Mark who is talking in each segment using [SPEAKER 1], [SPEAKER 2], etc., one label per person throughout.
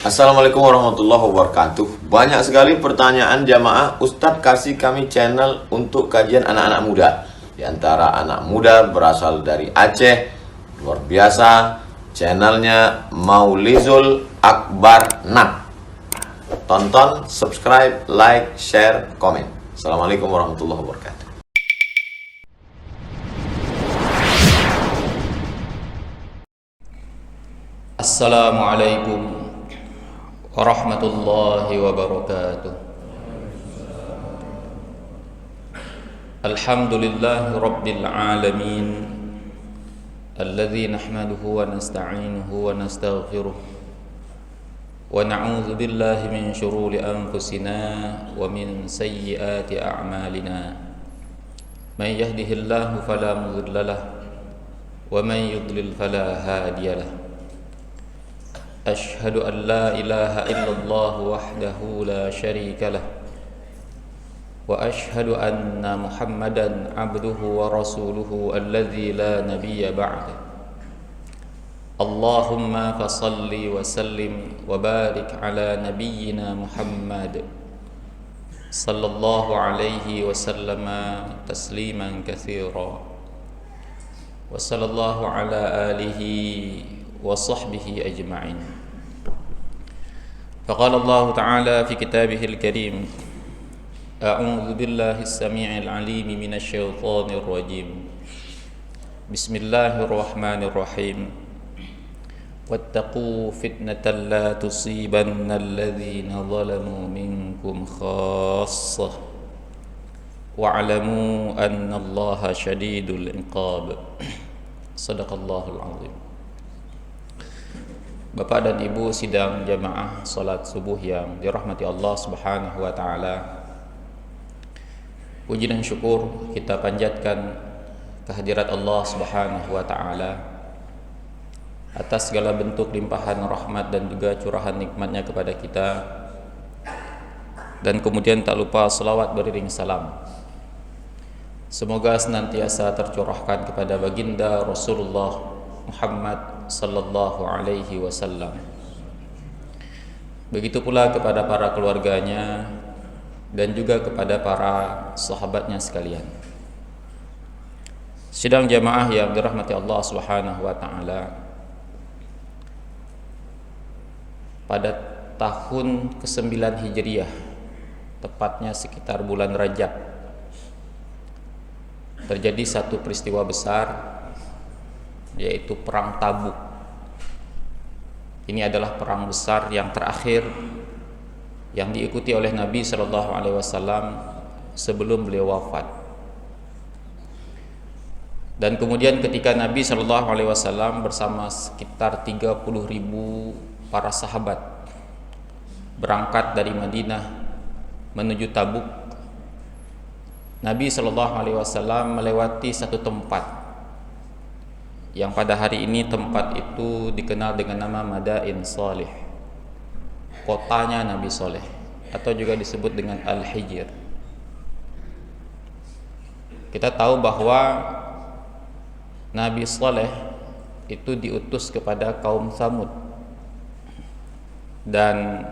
[SPEAKER 1] Assalamualaikum warahmatullahi wabarakatuh. Banyak sekali pertanyaan jamaah, Ustadz kasih kami channel untuk kajian anak-anak muda. Di antara anak muda berasal dari Aceh, luar biasa, channelnya Maulizul Akbar Nak. Tonton, subscribe, like, share, komen. Assalamualaikum warahmatullahi wabarakatuh.
[SPEAKER 2] Assalamualaikum warahmatullahi wabarakatuh. Alhamdulillahi rabbil alamin, alladzi nahmaduhu wa nasta'inuhu wa nastaghfiruh wa na'udzu billahi min shururi anfusina wa min sayyiati a'malina. Man yahdihillahu fala mudilla lahu wa man yudlil fala hadiya lahu. أشهد أن لا إله إلا الله وحده لا شريك له وأشهد أن محمدا عبده ورسوله الذي لا نبي بعده. اللهم فصل وسلم وبارك على نبينا محمد صلى الله عليه وسلم تسليما كثيرا وصلى الله على آله وصحبه أجمعين. فقال الله تعالى في كتابه الكريم: أعوذ بالله السميع العليم من الشيطان الرجيم. بسم الله الرحمن الرحيم. واتقوا فتنة لا تصيبن الذين ظلموا منكم خاصة واعلموا أن الله شديد العقاب. صدق الله العظيم. Bapak dan Ibu sidang jamaah salat subuh yang dirahmati Allah Subhanahu wa taala. Puji dan syukur kita panjatkan kehadirat Allah Subhanahu wa taala atas segala bentuk limpahan rahmat dan juga curahan nikmatnya kepada kita. Dan kemudian tak lupa selawat beriring salam, semoga senantiasa tercurahkan kepada baginda Rasulullah Muhammad sallallahu alaihi wasallam. Begitu pula kepada para keluarganya dan juga kepada para sahabatnya sekalian. Sidang jamaah yang dirahmati Allah Subhanahu wa taala, pada tahun ke-9 Hijriah, tepatnya sekitar bulan Rajab, terjadi satu peristiwa besar, yaitu Perang Tabuk. Ini adalah perang besar yang terakhir yang diikuti oleh Nabi Shallallahu Alaihi Wasallam sebelum beliau wafat. Dan kemudian ketika Nabi Shallallahu Alaihi Wasallam bersama sekitar 30.000 para sahabat berangkat dari Madinah menuju Tabuk, Nabi Shallallahu Alaihi Wasallam melewati satu tempat yang pada hari ini tempat itu dikenal dengan nama Madain Salih, kotanya Nabi Saleh, atau juga disebut dengan Al-Hijr. Kita tahu bahwa Nabi Saleh itu diutus kepada kaum Tsamud, dan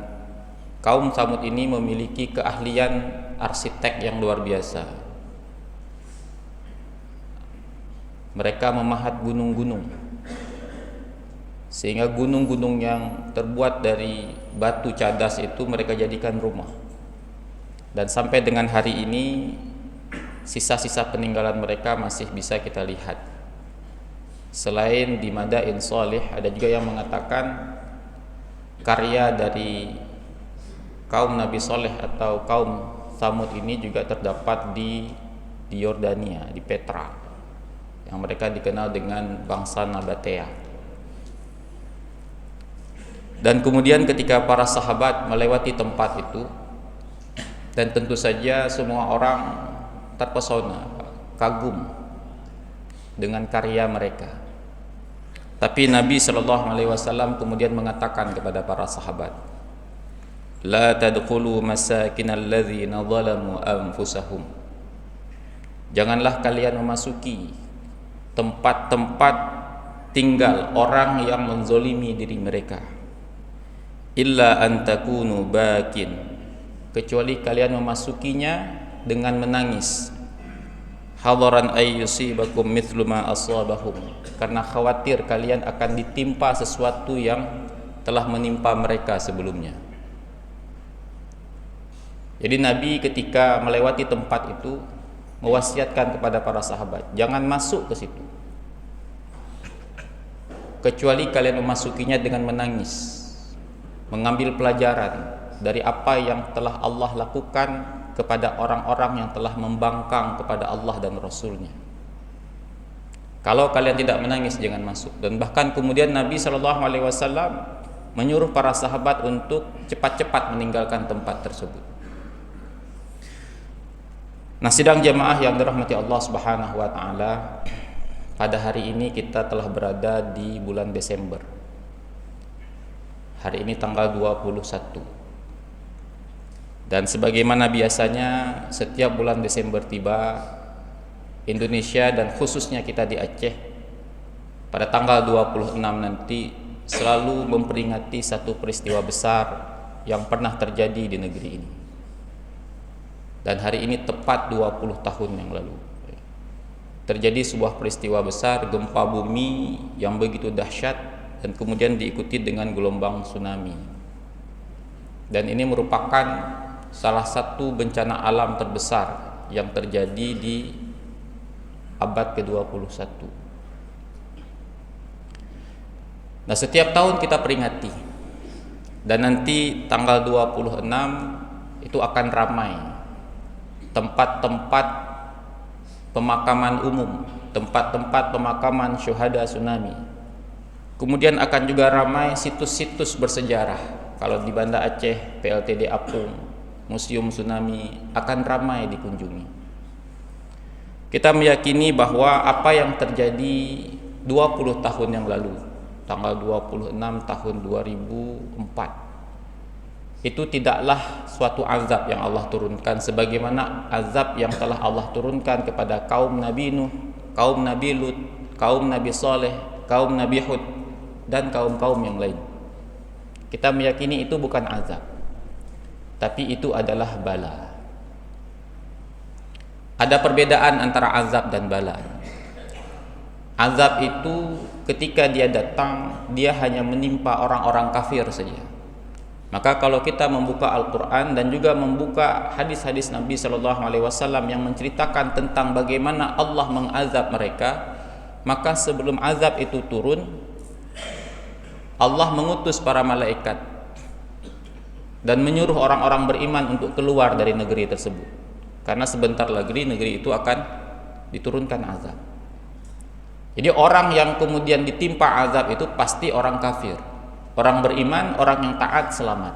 [SPEAKER 2] kaum Tsamud ini memiliki keahlian arsitek yang luar biasa. Mereka memahat gunung-gunung, sehingga gunung-gunung yang terbuat dari batu cadas itu mereka jadikan rumah. Dan sampai dengan hari ini sisa-sisa peninggalan mereka masih bisa kita lihat. Selain di Madain Salih, ada juga yang mengatakan karya dari kaum Nabi Saleh atau kaum Tsamud ini juga terdapat di Yordania, di Petra, yang mereka dikenal dengan bangsa Nabatea. Dan kemudian ketika para sahabat melewati tempat itu, dan tentu saja semua orang terpesona, kagum dengan karya mereka. Tapi Nabi Shallallahu Alaihi Wasallam kemudian mengatakan kepada para sahabat, La tadkhulu masakinal ladzina zalamu anfusahum. Janganlah kalian memasuki tempat-tempat tinggal orang yang menzolimi diri mereka. illa an takunu bakin, kecuali kalian memasukinya dengan menangis, hadaran ay yusibakum mithlu ma asabahum, karena khawatir kalian akan ditimpa sesuatu yang telah menimpa mereka sebelumnya. Jadi Nabi ketika melewati tempat itu mewasiatkan kepada para sahabat, jangan masuk ke situ kecuali kalian memasukinya dengan menangis, mengambil pelajaran dari apa yang telah Allah lakukan kepada orang-orang yang telah membangkang kepada Allah dan Rasulnya. Kalau kalian tidak menangis, jangan masuk. Dan bahkan kemudian Nabi SAW menyuruh para sahabat untuk cepat-cepat meninggalkan tempat tersebut. Nah, sidang jamaah yang dirahmati Allah Subhanahu wa taala, pada hari ini kita telah berada di bulan Desember. Hari ini tanggal 21. Dan sebagaimana biasanya setiap bulan Desember tiba, Indonesia dan khususnya kita di Aceh pada tanggal 26 nanti selalu memperingati satu peristiwa besar yang pernah terjadi di negeri ini. Dan hari ini tepat 20 tahun yang lalu terjadi sebuah peristiwa besar, gempa bumi yang begitu dahsyat dan kemudian diikuti dengan gelombang tsunami. Dan ini merupakan salah satu bencana alam terbesar yang terjadi di abad ke-21. Nah, setiap tahun kita peringati, dan nanti tanggal 26 itu akan ramai tempat-tempat pemakaman umum, tempat-tempat pemakaman syuhada tsunami. Kemudian akan juga ramai situs-situs bersejarah. Kalau di Banda Aceh, PLTD Apung, Museum Tsunami akan ramai dikunjungi. Kita meyakini bahwa apa yang terjadi 20 tahun yang lalu, tanggal 26 tahun 2004, itu tidaklah suatu azab yang Allah turunkan sebagaimana azab yang telah Allah turunkan kepada kaum Nabi Nuh, kaum Nabi Lut, kaum Nabi Saleh, kaum Nabi Hud, dan kaum-kaum yang lain. Kita meyakini itu bukan azab, tapi itu adalah bala. Ada perbedaan antara azab dan bala. Azab itu ketika dia datang, dia hanya menimpa orang-orang kafir saja. Maka kalau kita membuka Al-Quran dan juga membuka hadis-hadis Nabi SAW yang menceritakan tentang bagaimana Allah mengazab mereka, maka sebelum azab itu turun, Allah mengutus para malaikat dan menyuruh orang-orang beriman untuk keluar dari negeri tersebut, karena sebentar lagi negeri itu akan diturunkan azab. Jadi orang yang kemudian ditimpa azab itu pasti orang kafir. Orang beriman, orang yang taat selamat.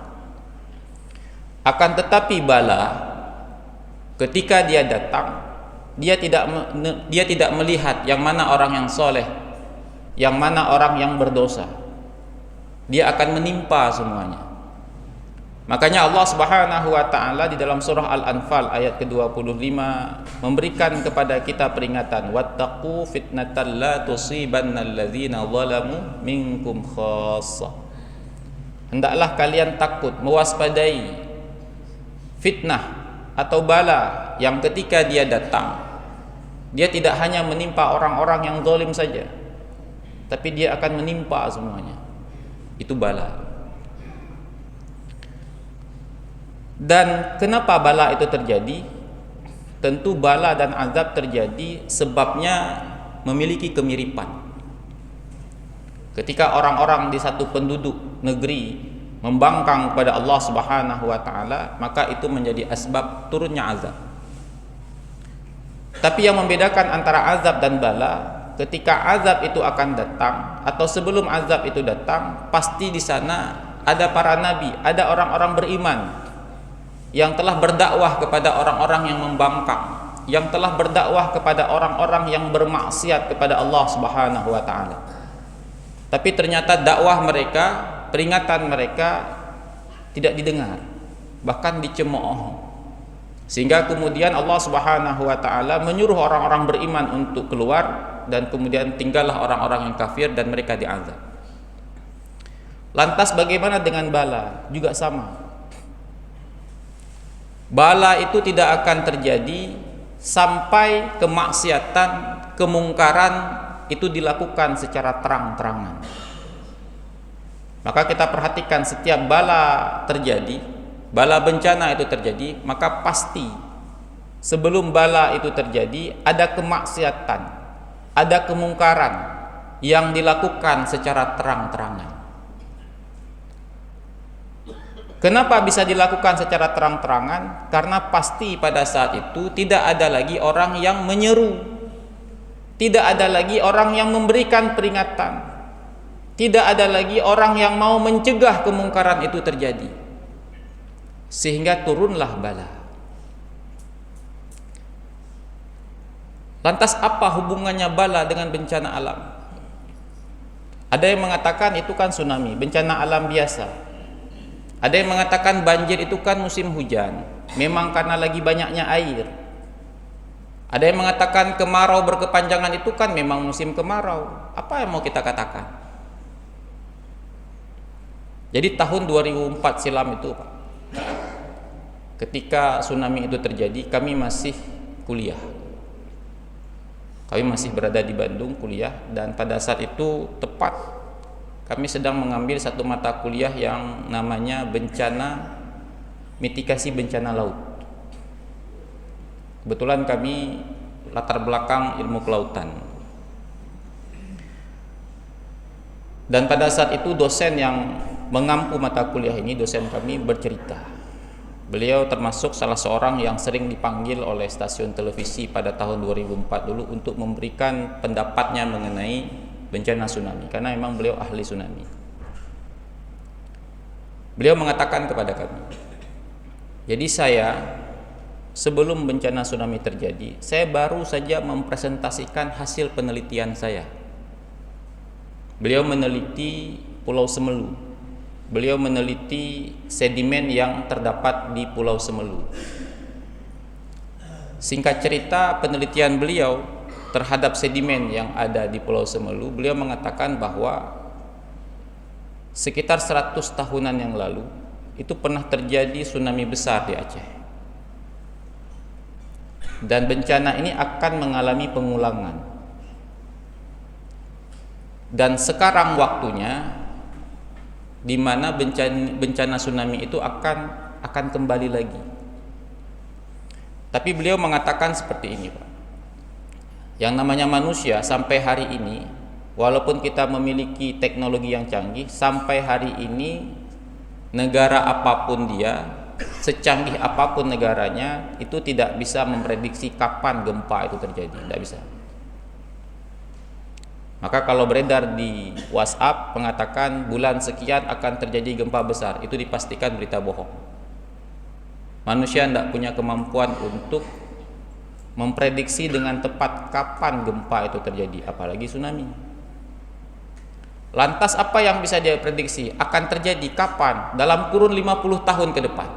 [SPEAKER 2] Akan tetapi bala, ketika dia datang, dia tidak melihat yang mana orang yang soleh, yang mana orang yang berdosa. Dia akan menimpa semuanya. Makanya Allah Subhanahu wa taala di dalam surah Al-Anfal ayat ke-25 memberikan kepada kita peringatan, wattaqu fitnatan la tusibannal ladzina zalamu minkum khassah. Hendaklah kalian takut, mewaspadai fitnah atau bala yang ketika dia datang, dia tidak hanya menimpa orang-orang yang zalim saja, tapi dia akan menimpa semuanya. Itu bala. Dan kenapa bala itu terjadi? Tentu bala dan azab terjadi sebabnya memiliki kemiripan. Ketika orang-orang di satu penduduk negeri membangkang kepada Allah Subhanahu wa taala, maka itu menjadi asbab turunnya azab. Tapi yang membedakan antara azab dan bala, ketika azab itu akan datang atau sebelum azab itu datang, pasti di sana ada para nabi, ada orang-orang beriman yang telah berdakwah kepada orang-orang yang membangkang, yang telah berdakwah kepada orang-orang yang bermaksiat kepada Allah Subhanahu wa taala. Tapi ternyata dakwah mereka, peringatan mereka tidak didengar, bahkan dicemooh. Sehingga kemudian Allah Subhanahu wa taala menyuruh orang-orang beriman untuk keluar, dan kemudian tinggallah orang-orang yang kafir dan mereka diazab. Lantas bagaimana dengan bala? Juga sama. Bala itu tidak akan terjadi sampai kemaksiatan, kemungkaran itu dilakukan secara terang-terangan. Maka kita perhatikan setiap bala terjadi, bala bencana itu terjadi, maka pasti sebelum bala itu terjadi ada kemaksiatan, ada kemungkaran yang dilakukan secara terang-terangan. Kenapa bisa dilakukan secara terang-terangan? Karena pasti pada saat itu tidak ada lagi orang yang menyeru, tidak ada lagi orang yang memberikan peringatan, tidak ada lagi orang yang mau mencegah kemungkaran itu terjadi, sehingga turunlah bala. Lantas apa hubungannya bala dengan bencana alam? Ada yang mengatakan itu kan tsunami, bencana alam biasa. Ada yang mengatakan banjir itu kan musim hujan, memang karena lagi banyaknya air. Ada yang mengatakan kemarau berkepanjangan itu kan memang musim kemarau. Apa yang mau kita katakan? Jadi tahun 2004 silam itu, Pak, ketika tsunami itu terjadi, kami masih kuliah. Kami masih berada di Bandung kuliah, dan pada saat itu tepat kami sedang mengambil satu mata kuliah yang namanya mitigasi bencana laut. Kebetulan kami latar belakang ilmu kelautan. Dan pada saat itu dosen yang mengampu mata kuliah ini, dosen kami bercerita. Beliau termasuk salah seorang yang sering dipanggil oleh stasiun televisi pada tahun 2004 dulu untuk memberikan pendapatnya mengenai bencana tsunami, karena memang beliau ahli tsunami. Beliau mengatakan kepada kami, jadi saya sebelum bencana tsunami terjadi, saya baru saja mempresentasikan hasil penelitian saya. Beliau meneliti Pulau Semelu, beliau meneliti sedimen yang terdapat di Pulau Semelu. Singkat cerita, penelitian beliau terhadap sedimen yang ada di Pulau Semelu, beliau mengatakan bahwa sekitar 100 tahunan yang lalu itu pernah terjadi tsunami besar di Aceh, dan bencana ini akan mengalami pengulangan, dan sekarang waktunya di mana bencana tsunami itu akan kembali lagi. Tapi beliau mengatakan seperti ini, Pak, yang namanya manusia sampai hari ini, walaupun kita memiliki teknologi yang canggih, sampai hari ini negara apapun dia, secanggih apapun negaranya, itu tidak bisa memprediksi kapan gempa itu terjadi, tidak bisa. Maka kalau beredar di WhatsApp mengatakan bulan sekian akan terjadi gempa besar, itu dipastikan berita bohong. Manusia tidak punya kemampuan untuk memprediksi dengan tepat kapan gempa itu terjadi, apalagi tsunami. Lantas apa yang bisa dia prediksi akan terjadi kapan? Dalam kurun 50 tahun ke depan.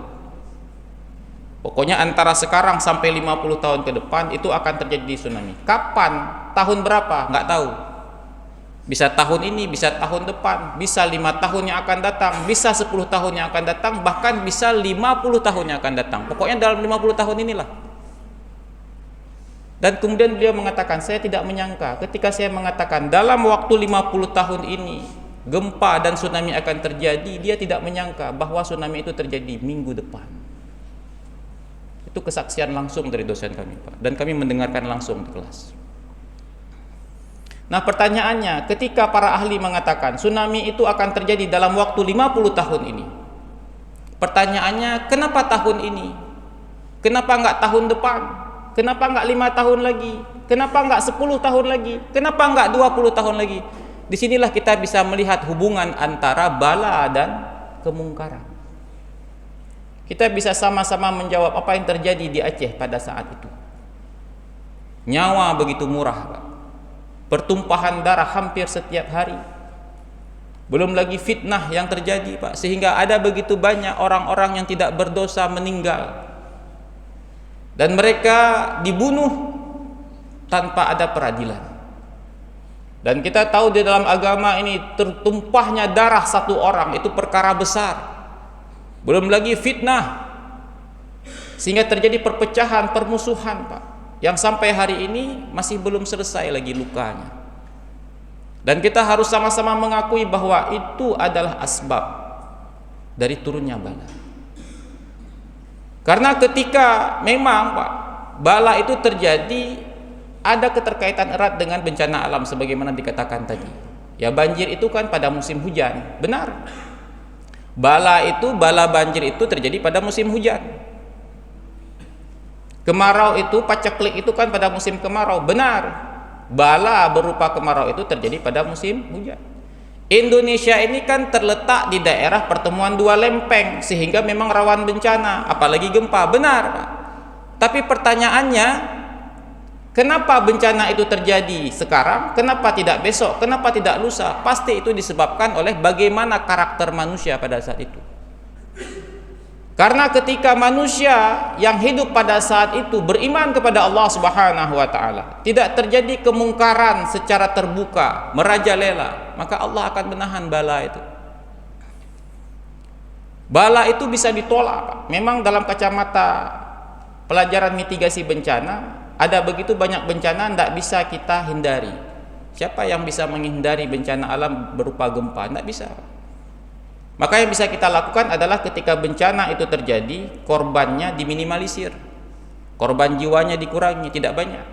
[SPEAKER 2] Pokoknya antara sekarang sampai 50 tahun ke depan itu akan terjadi tsunami. Kapan? Tahun berapa? Nggak tahu. Bisa tahun ini, bisa tahun depan, bisa 5 tahun yang akan datang, bisa 10 tahun yang akan datang, bahkan bisa 50 tahun yang akan datang. Pokoknya dalam 50 tahun inilah. Dan kemudian beliau mengatakan, saya tidak menyangka ketika saya mengatakan dalam waktu 50 tahun ini gempa dan tsunami akan terjadi, dia tidak menyangka bahwa tsunami itu terjadi minggu depan. Itu kesaksian langsung dari dosen kami, Pak, dan kami mendengarkan langsung di kelas. Nah, pertanyaannya, ketika para ahli mengatakan tsunami itu akan terjadi dalam waktu 50 tahun ini, pertanyaannya, kenapa tahun ini? Kenapa enggak tahun depan? Kenapa enggak 5 tahun lagi? Kenapa enggak 10 tahun lagi? Kenapa enggak 20 tahun lagi? Disinilah kita bisa melihat hubungan antara bala dan kemungkaran. Kita bisa sama-sama menjawab apa yang terjadi di Aceh pada saat itu. Nyawa begitu murah, Pak. Pertumpahan darah hampir setiap hari. Belum lagi fitnah yang terjadi, Pak, sehingga ada begitu banyak orang-orang yang tidak berdosa meninggal. Dan mereka dibunuh tanpa ada peradilan. Dan kita tahu di dalam agama ini tertumpahnya darah satu orang itu perkara besar. Belum lagi fitnah, sehingga terjadi perpecahan, permusuhan, Pak, yang sampai hari ini masih belum selesai lagi lukanya. Dan kita harus sama-sama mengakui bahwa itu adalah asbab dari turunnya bala. Karena ketika memang, Pak, bala itu terjadi, ada keterkaitan erat dengan bencana alam sebagaimana dikatakan tadi. Ya, banjir itu kan pada musim hujan, benar. Bala banjir itu terjadi pada musim hujan. Kemarau itu, paceklik itu kan pada musim kemarau, benar. Bala berupa kemarau itu terjadi pada musim hujan. Indonesia ini kan terletak di daerah pertemuan dua lempeng, sehingga memang rawan bencana, apalagi gempa, benar, Pak. Tapi pertanyaannya, kenapa bencana itu terjadi sekarang? Kenapa tidak besok? Kenapa tidak lusa? Pasti itu disebabkan oleh bagaimana karakter manusia pada saat itu. Karena ketika manusia yang hidup pada saat itu beriman kepada Allah Subhanahu wa taala, tidak terjadi kemungkaran secara terbuka, merajalela, maka Allah akan menahan bala itu. Bala itu bisa ditolak, Pak. Memang dalam kacamata pelajaran mitigasi bencana, ada begitu banyak bencana tidak bisa kita hindari. Siapa yang bisa menghindari bencana alam berupa gempa? Tidak bisa. Maka yang bisa kita lakukan adalah ketika bencana itu terjadi, korbannya diminimalisir, korban jiwanya dikurangi, tidak banyak.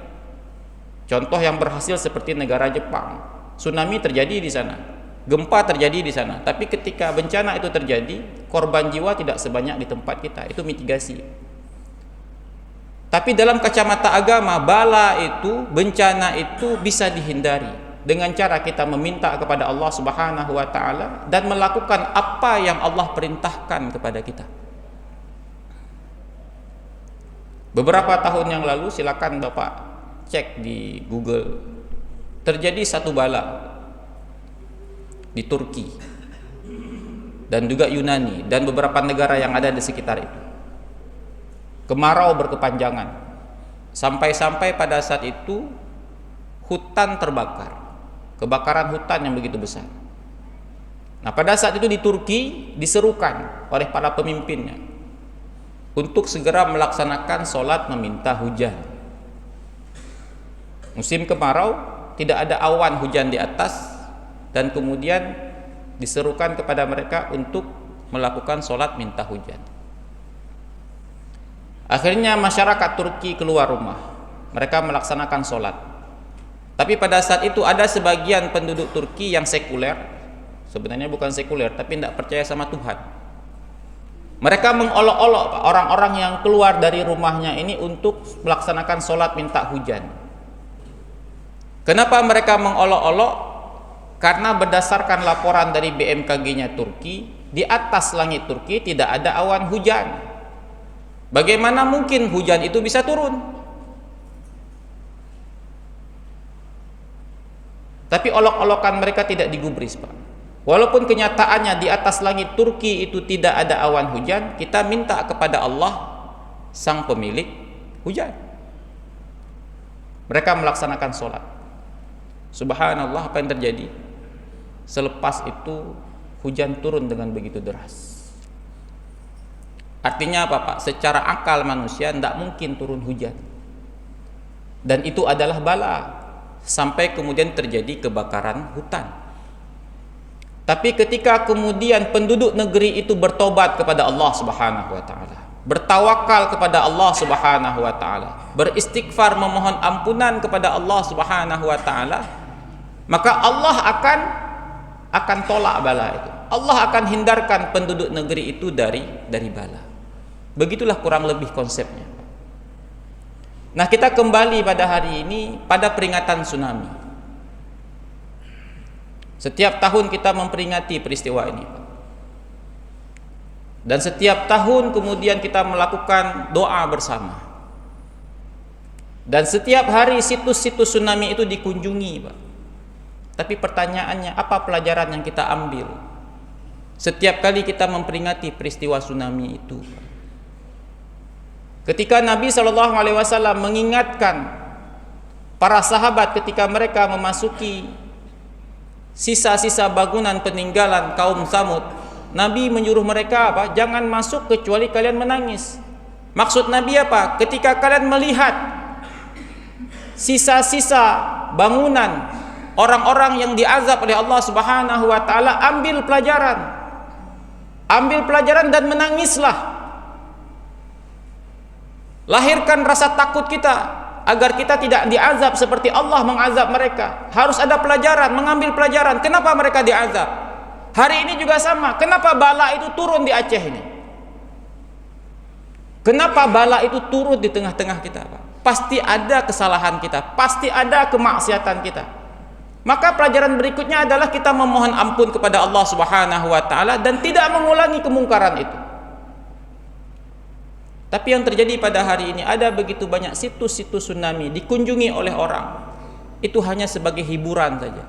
[SPEAKER 2] Contoh yang berhasil seperti negara Jepang, tsunami terjadi di sana, gempa terjadi di sana, tapi ketika bencana itu terjadi, korban jiwa tidak sebanyak di tempat kita. Itu mitigasi. Tapi dalam kacamata agama, bala itu, bencana itu bisa dihindari dengan cara kita meminta kepada Allah Subhanahu wa taala dan melakukan apa yang Allah perintahkan kepada kita. Beberapa tahun yang lalu, silakan Bapak cek di Google, terjadi satu bala di Turki dan juga Yunani dan beberapa negara yang ada di sekitar itu. Kemarau berkepanjangan, sampai-sampai pada saat itu hutan terbakar, kebakaran hutan yang begitu besar. Nah, pada saat itu di Turki diserukan oleh para pemimpinnya untuk segera melaksanakan sholat meminta hujan. Musim kemarau, tidak ada awan hujan di atas, dan kemudian diserukan kepada mereka untuk melakukan sholat minta hujan. Akhirnya masyarakat Turki keluar rumah, mereka melaksanakan sholat. Tapi pada saat itu ada sebagian penduduk Turki yang sekuler, sebenarnya bukan sekuler, tapi tidak percaya sama Tuhan. Mereka mengolok-olok orang-orang yang keluar dari rumahnya ini untuk melaksanakan sholat minta hujan. Kenapa mereka mengolok-olok? Karena berdasarkan laporan dari BMKG-nya Turki, di atas langit Turki tidak ada awan hujan. Bagaimana mungkin hujan itu bisa turun? Tapi olok-olokan mereka tidak digubris, Pak. Walaupun kenyataannya di atas langit Turki itu tidak ada awan hujan, kita minta kepada Allah, sang pemilik hujan. Mereka melaksanakan sholat. Subhanallah, apa yang terjadi? Selepas itu hujan turun dengan begitu deras. Artinya apa, Pak? Secara akal manusia tidak mungkin turun hujan. Dan itu adalah bala. Sampai kemudian terjadi kebakaran hutan. Tapi ketika kemudian penduduk negeri itu bertobat kepada Allah Subhanahu wa taala, bertawakal kepada Allah Subhanahu wa taala, beristighfar memohon ampunan kepada Allah Subhanahu wa taala, maka Allah akan tolak bala itu. Allah akan hindarkan penduduk negeri itu dari bala. Begitulah kurang lebih konsepnya. Nah, kita kembali pada hari ini pada peringatan tsunami. Setiap tahun kita memperingati peristiwa ini, dan setiap tahun kemudian kita melakukan doa bersama. Dan setiap hari situs-situs tsunami itu dikunjungi, Pak. Tapi pertanyaannya, apa pelajaran yang kita ambil setiap kali kita memperingati peristiwa tsunami itu? Ketika Nabi SAW mengingatkan para sahabat ketika mereka memasuki sisa-sisa bangunan peninggalan kaum Samud, Nabi menyuruh mereka apa? Jangan masuk kecuali kalian menangis. Maksud Nabi apa? Ketika kalian melihat sisa-sisa bangunan orang-orang yang diazab oleh Allah Subhanahu wa taala, ambil pelajaran. Ambil pelajaran dan menangislah. Lahirkan rasa takut kita agar kita tidak diazab seperti Allah mengazab mereka. Harus ada pelajaran, mengambil pelajaran. Kenapa mereka diazab? Hari ini juga sama. Kenapa bala itu turun di Aceh ini? Kenapa bala itu turun di tengah-tengah kita, Pak? Pasti ada kesalahan kita, pasti ada kemaksiatan kita. Maka pelajaran berikutnya adalah kita memohon ampun kepada Allah Subhanahu wa taala dan tidak mengulangi kemungkaran itu. Tapi yang terjadi pada hari ini, ada begitu banyak situs-situs tsunami dikunjungi oleh orang. Itu hanya sebagai hiburan saja.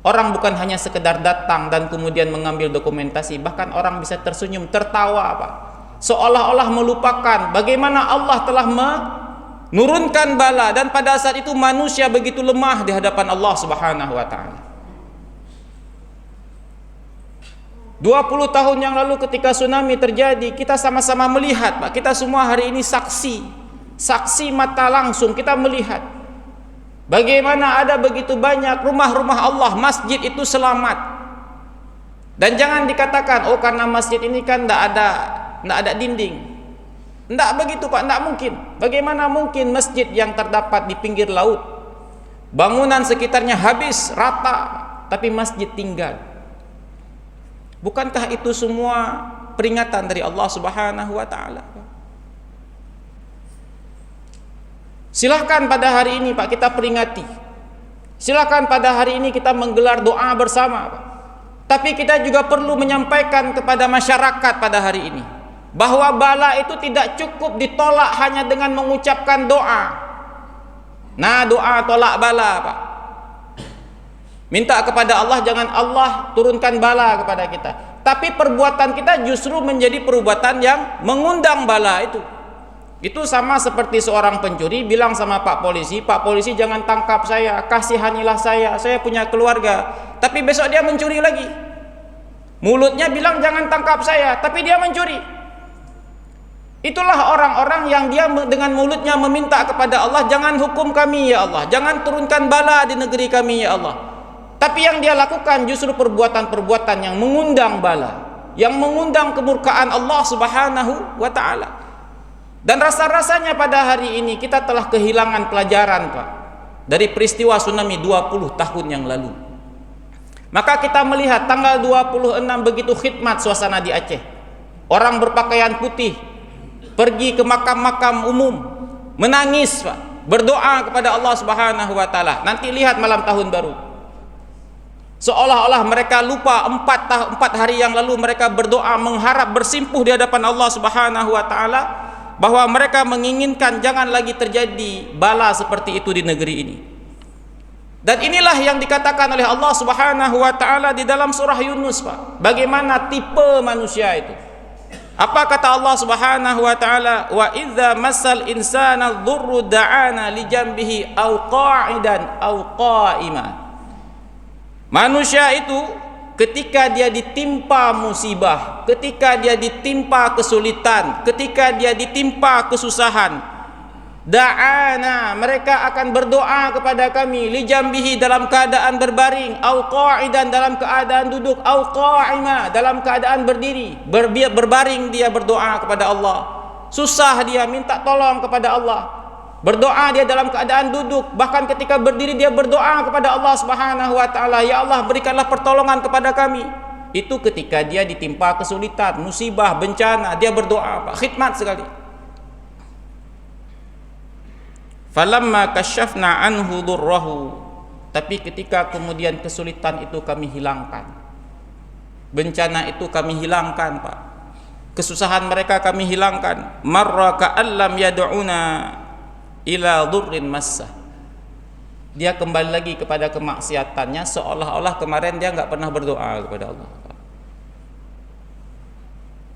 [SPEAKER 2] Orang bukan hanya sekedar datang dan kemudian mengambil dokumentasi, bahkan orang bisa tersenyum, tertawa, Pak. Seolah-olah melupakan bagaimana Allah telah menurunkan bala, dan pada saat itu manusia begitu lemah di hadapan Allah Subhanahu wa taala. 20 tahun yang lalu ketika tsunami terjadi, kita sama-sama melihat, Pak. Kita semua hari ini saksi mata langsung, kita melihat bagaimana ada begitu banyak rumah-rumah Allah, masjid itu selamat. Dan jangan dikatakan, oh karena masjid ini kan tidak ada dinding. Tidak begitu, Pak, tidak mungkin. Bagaimana mungkin masjid yang terdapat di pinggir laut, bangunan sekitarnya habis rata, tapi masjid tinggal? Bukankah itu semua peringatan dari Allah Subhanahu wa taala? Silahkan pada hari ini, Pak, kita peringati. Silahkan pada hari ini kita menggelar doa bersama, Pak. Tapi kita juga perlu menyampaikan kepada masyarakat pada hari ini bahwa bala itu tidak cukup ditolak hanya dengan mengucapkan doa. Nah, doa tolak bala, Pak. Minta kepada Allah, jangan Allah turunkan bala kepada kita. Tapi perbuatan kita justru menjadi perbuatan yang mengundang bala itu. Itu sama seperti seorang pencuri bilang sama Pak Polisi jangan tangkap saya, kasihanilah saya punya keluarga. Tapi besok dia mencuri lagi. Mulutnya bilang jangan tangkap saya, tapi dia mencuri. Itulah orang-orang yang dia dengan mulutnya meminta kepada Allah, jangan hukum kami ya Allah, jangan turunkan bala di negeri kami ya Allah. Tapi yang dia lakukan justru perbuatan-perbuatan yang mengundang bala, yang mengundang kemurkaan Allah Subhanahu wa taala. Dan rasa-rasanya pada hari ini kita telah kehilangan pelajaran, Pak, dari peristiwa tsunami 20 tahun yang lalu. Maka kita melihat tanggal 26 begitu khidmat suasana di Aceh. Orang berpakaian putih pergi ke makam-makam umum, menangis, Pak, berdoa kepada Allah Subhanahu wa taala. Nanti lihat malam tahun baru, seolah-olah mereka lupa 4 hari yang lalu mereka berdoa mengharap bersimpuh di hadapan Allah Subhanahu wa taala bahwa mereka menginginkan jangan lagi terjadi bala seperti itu di negeri ini. Dan inilah yang dikatakan oleh Allah Subhanahu wa taala di dalam surah Yunus, Pak. Bagaimana tipe manusia itu? Apa kata Allah Subhanahu wa taala? Wa idza massal insana dhurru da'ana li janbihi aw qa'idan aw qa'ima. Manusia itu ketika dia ditimpa musibah, ketika dia ditimpa kesulitan, ketika dia ditimpa kesusahan, da'ana, mereka akan berdoa kepada kami, li jambihi, dalam keadaan berbaring, au qa'idan, dalam keadaan duduk, au qa'ima, dalam keadaan berdiri, berbaring dia berdoa kepada Allah. Susah dia minta tolong kepada Allah. Berdoa dia dalam keadaan duduk, bahkan ketika berdiri dia berdoa kepada Allah Subhanahu wa taala, ya Allah berikanlah pertolongan kepada kami. Itu ketika dia ditimpa kesulitan, musibah, bencana, dia berdoa, Pak. Khidmat sekali. Falamma kasyafna anhu durrahu, tapi ketika kemudian kesulitan itu kami hilangkan, bencana itu kami hilangkan, Pak, kesusahan mereka kami hilangkan, marra ka'allam yad'una ila dhurrin massah, dia kembali lagi kepada kemaksiatannya seolah-olah kemarin dia nggak pernah berdoa kepada Allah,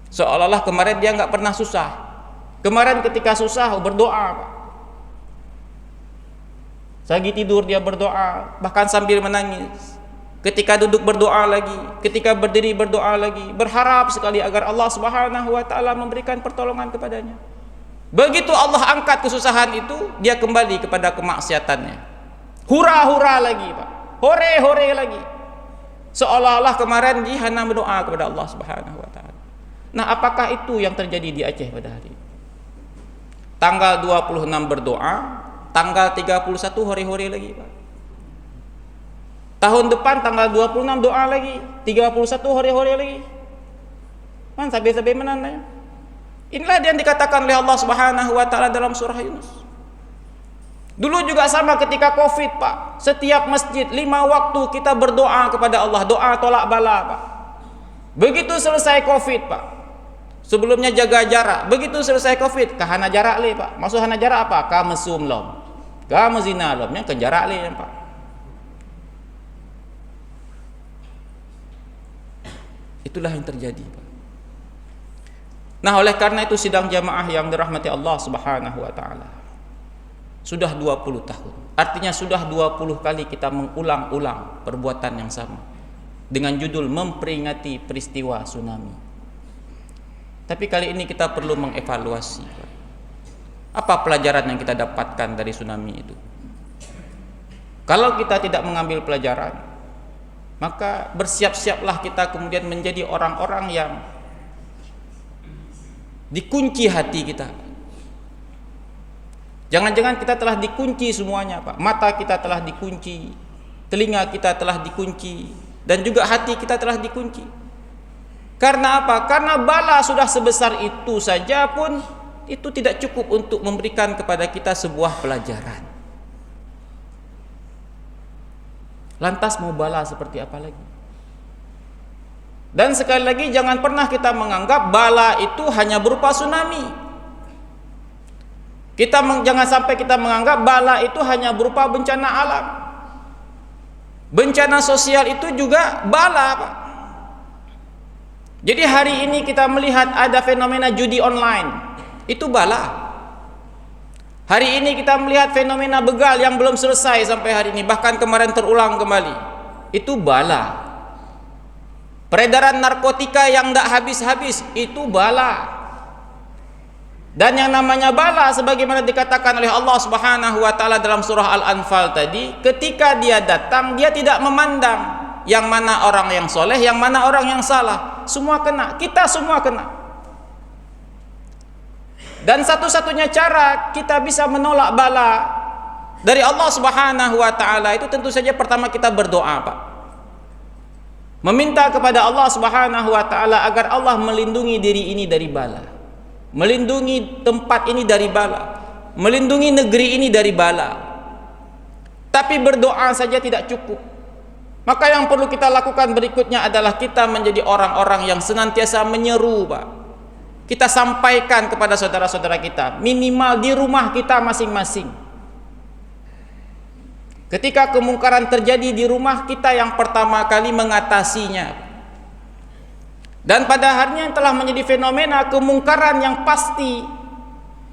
[SPEAKER 2] seolah-olah kemarin dia nggak pernah susah. Kemarin ketika susah berdoa, Pak. Lagi tidur dia berdoa, bahkan sambil menangis. ketika duduk berdoa lagi, ketika berdiri berdoa lagi, berharap sekali agar Allah Subhanahu wa taala memberikan pertolongan kepadanya. Begitu Allah angkat kesusahan itu, dia kembali kepada kemaksiatannya. Hura-hura lagi, Pak. Hore-hore lagi. Seolah-olah kemarin dia hanya berdoa kepada Allah Subhanahu wa taala. Nah, apakah itu yang terjadi di Aceh pada hari ini? Tanggal 26 berdoa, tanggal 31 hore-hore lagi, Pak. Tahun depan tanggal 26 doa lagi, 31 hore-hore lagi. Man sabi-sabi menandanya. Inilah yang dikatakan oleh Allah Subhanahu wa taala dalam surah Yunus. Dulu juga sama ketika Covid, Pak. Setiap masjid 5 waktu kita berdoa kepada Allah, doa tolak bala, Pak. Begitu selesai Covid, Pak. Sebelumnya jaga jarak. Begitu selesai Covid, kahana jarak le, Pak. Maksud hana jarak apa? Ka mesum lom. Ka mezina lom, yang ke jarak le, Pak. Itulah yang terjadi, Pak. Nah, oleh karena itu sidang jamaah yang dirahmati Allah Subhanahu wa taala, sudah 20 tahun. Artinya sudah 20 kali kita mengulang-ulang perbuatan yang sama dengan judul memperingati peristiwa tsunami. Tapi kali ini kita perlu mengevaluasi apa pelajaran yang kita dapatkan dari tsunami itu. Kalau kita tidak mengambil pelajaran, maka bersiap-siaplah kita kemudian menjadi orang-orang yang dikunci hati kita. Jangan-jangan kita telah dikunci semuanya, Pak. Mata kita telah dikunci, telinga kita telah dikunci, dan juga hati kita telah dikunci. Karena apa? Karena bala sudah sebesar itu saja pun itu tidak cukup untuk memberikan kepada kita sebuah pelajaran. Lantas mau bala seperti apa lagi? Dan sekali lagi jangan pernah kita menganggap bala itu hanya berupa tsunami. Jangan sampai kita menganggap bala itu hanya berupa bencana alam. Bencana sosial itu juga bala, Pak. Jadi hari ini kita melihat ada fenomena judi online. Itu bala. Hari ini kita melihat fenomena begal yang belum selesai sampai hari ini, bahkan kemarin terulang kembali. Itu bala. Peredaran narkotika yang tidak habis-habis, itu bala. Dan yang namanya bala sebagaimana dikatakan oleh Allah Subhanahu wa taala dalam surah Al-Anfal tadi, ketika dia datang dia tidak memandang yang mana orang yang soleh, yang mana orang yang salah. Semua kena, kita semua kena. Dan satu-satunya cara kita bisa menolak bala dari Allah Subhanahu wa taala itu tentu saja pertama kita berdoa, Pak. Meminta kepada Allah Subhanahu wa taala agar Allah melindungi diri ini dari bala, melindungi tempat ini dari bala, melindungi negeri ini dari bala. Tapi berdoa saja tidak cukup. Maka yang perlu kita lakukan berikutnya adalah kita menjadi orang-orang yang senantiasa menyeru, Pak. Kita sampaikan kepada saudara-saudara kita, minimal di rumah kita masing-masing. Ketika kemungkaran terjadi di rumah kita yang pertama kali mengatasinya. Dan pada akhirnya telah menjadi fenomena kemungkaran yang pasti,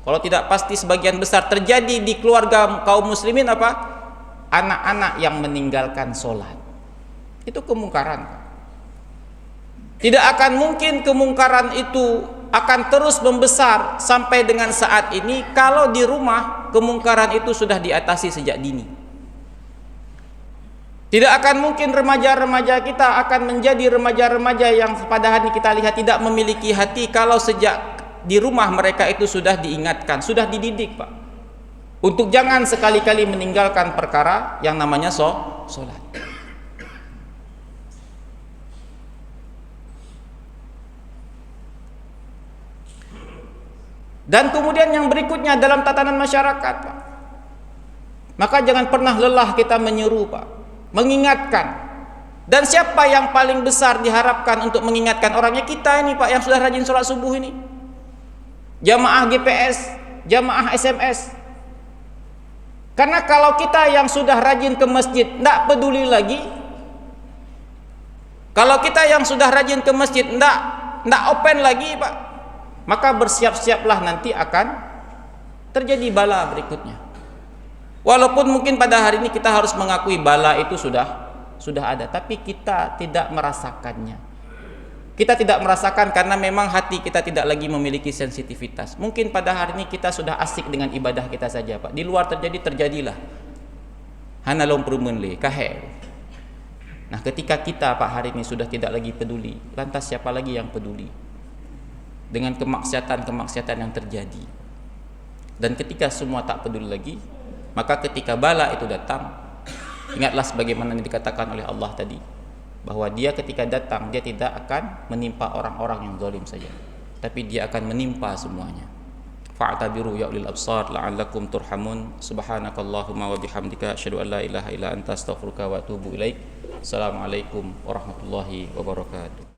[SPEAKER 2] kalau tidak pasti sebagian besar terjadi di keluarga kaum muslimin apa? Anak-anak yang meninggalkan sholat. Itu kemungkaran. Tidak akan mungkin kemungkaran itu akan terus membesar sampai dengan saat ini kalau di rumah kemungkaran itu sudah diatasi sejak dini. Tidak akan mungkin remaja-remaja kita akan menjadi remaja-remaja yang pada hari ini kita lihat tidak memiliki hati kalau sejak di rumah mereka itu sudah diingatkan, sudah dididik, Pak, untuk jangan sekali-kali meninggalkan perkara yang namanya sholat. Dan kemudian yang berikutnya dalam tatanan masyarakat, Pak, maka jangan pernah lelah kita menyeru, Pak, mengingatkan. Dan siapa yang paling besar diharapkan untuk mengingatkan orangnya? Kita ini, Pak, yang sudah rajin sholat subuh ini, jamaah GPS, jamaah SMS. Karena kalau kita yang sudah rajin ke masjid tidak peduli lagi, kalau kita yang sudah rajin ke masjid tidak open lagi, Pak, maka bersiap-siaplah nanti akan terjadi bala berikutnya. Walaupun mungkin pada hari ini kita harus mengakui bala itu sudah sudah ada, tapi kita tidak merasakannya. Kita tidak merasakan karena memang hati kita tidak lagi memiliki sensitivitas. Mungkin pada hari ini kita sudah asik dengan ibadah kita saja, Pak. Di luar terjadilah. Hana long permenle, kahel. Nah, ketika kita Pak hari ini sudah tidak lagi peduli, lantas siapa lagi yang peduli dengan kemaksiatan-kemaksiatan yang terjadi? Dan ketika semua tak peduli lagi, maka ketika bala itu datang, ingatlah sebagaimana yang dikatakan oleh Allah tadi, bahwa dia ketika datang dia tidak akan menimpa orang-orang yang zalim saja, tapi dia akan menimpa semuanya. Fa'tabiru ya ulil absar la'allakum turhamun. Subhanakallahumma wa bihamdika asyhadu an la ilaha illa anta astaghfiruka wa atubu ilaik. Assalamualaikum warahmatullahi wabarakatuh.